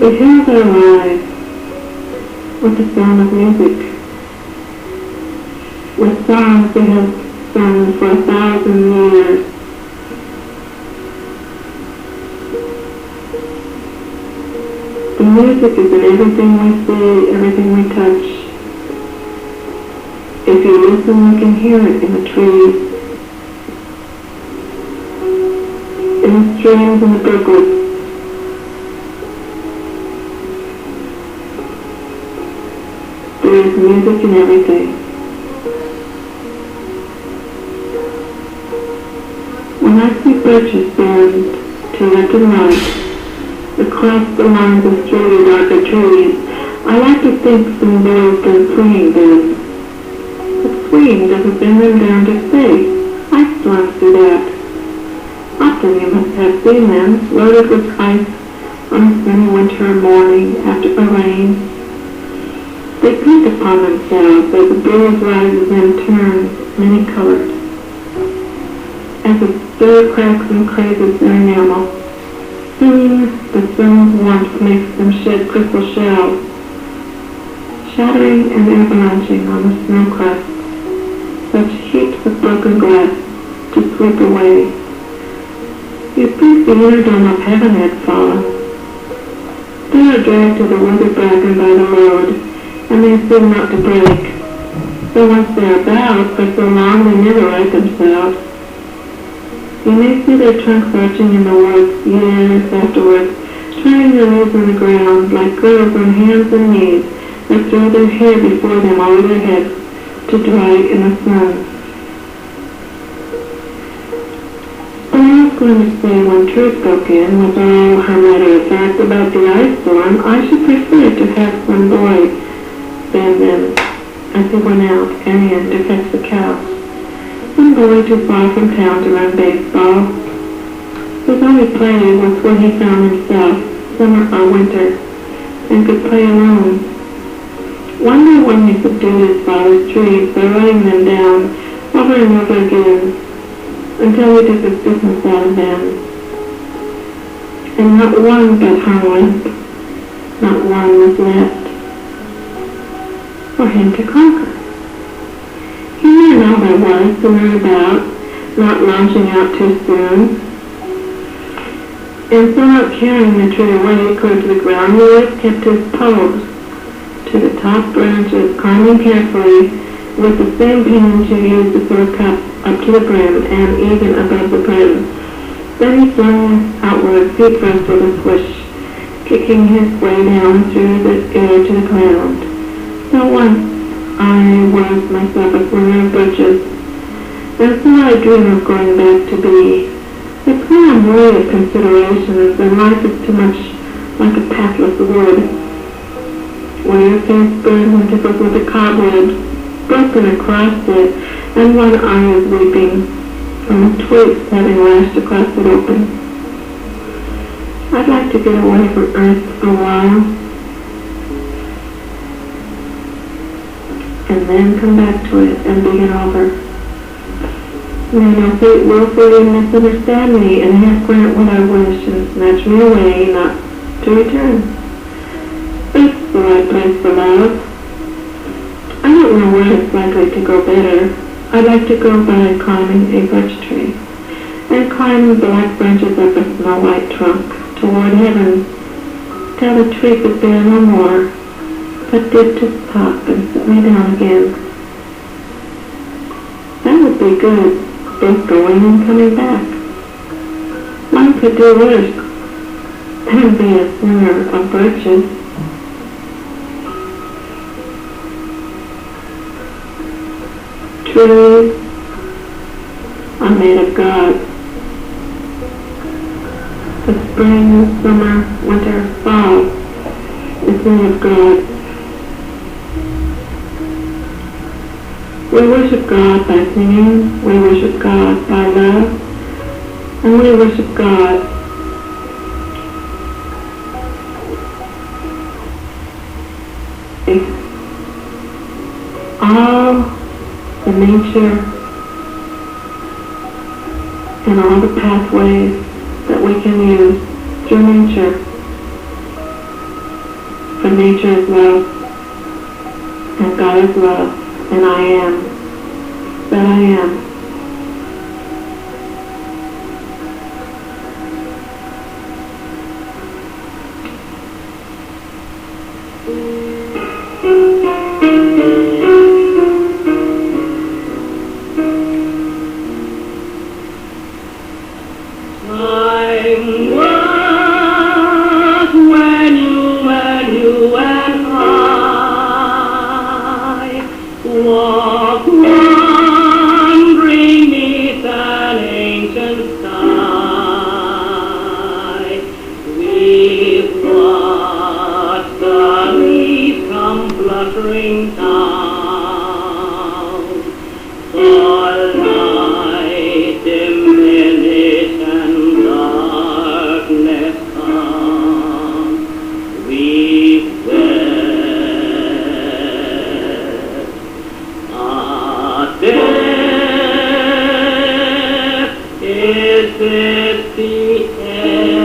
We have our lives with the sound of music, with songs we have sung for 1,000 years. The music is in everything we see, everything we touch. If you listen, you can hear it in the trees, in the streams and the brooklets. There is music in everything. When I see birches bend to left and right, across the lines of straight darker trees, I like to think some boys been swinging them. But swinging doesn't bend them down to space. I still want to do that. Often you must have seen them, loaded with ice on a sunny winter morning after a rain. They paint upon themselves as the breeze rises and turns many-colored, as the stir cracks and crazes their enamel. Soon the sun's warmth makes them shed crystal shells, shattering and avalanching on the snow crust, such heaps of broken glass to sweep away. You'd think the inner dome of heaven had fallen. They are dragged to the withered bracken by the road, and they seem not to break. So once they are bowed for so long they never right themselves. You may see their trunks arching in the woods years afterwards, turning their leaves on the ground like girls on hands and knees that throw their hair before them over their heads to dry in the sun. But I was going to say when Truth spoke in with all her matter of fact about the ice storm, I should prefer to have some boy stand them as he went out carrying to fetch the cows. Some boy too far from town to run baseball. His only play was when he found himself, summer or winter, and could play alone. One day when he subdued his father's trees by running them down over and over again until he took the stiffness out of them. And not one but hung limp, not one was left for him to conquer. He knew all there was to learn about, not launching out too soon, and so not carrying the tree away close to the ground. He always kept his pose to the top branches, climbing carefully with the same pains you used to fill a cup up to the brim and even above the brim. Then he flung outward, feet first with a swish, kicking his way down through the air to the ground. So once I was myself a swimmer of birches, and so I dream of going back to be. They play on worry of considerations, and life is too much like a pathless wood, where your face burns and tickles with the cobwebs broken across it, and one eye is weeping from the twigs having lashed across it open. I'd like to get away from earth for a while, and then come back to it and begin over. May no fate willfully misunderstand me and half grant what I wish and snatch me away, not to return. It's the right place for love. I don't know where it's likely to go better. I'd like to go by climbing a birch tree and climb the black branches up a snow-white trunk toward heaven till the tree could bear no more, but dipped its top and set me down again. That would be good, both going and coming back. One could do worse than be a swinger of birches. Trees are made of God. The spring, summer, winter, fall is made of God. We worship God by singing, we worship God by love, and we worship God in all the nature and all the pathways that we can use through nature. but nature is love, and God is love, and I am that I am. Time was when you and I walked wandering beneath an ancient sky. We watched the leaves come fluttering down, for light diminished and darkness come. We wept. Death, is this the end?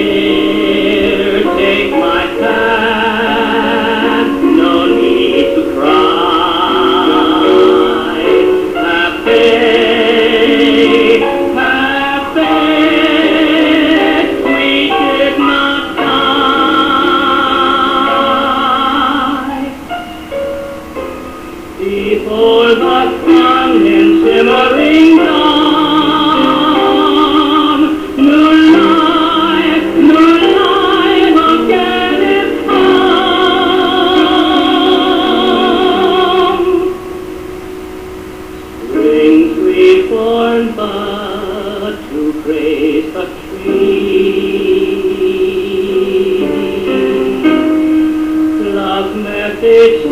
Here, take my hand, no need to cry. Have faith, we did not die. Before the sun in shimmering dawn, new life again is found. Springs we born but to praise the tree. Love's message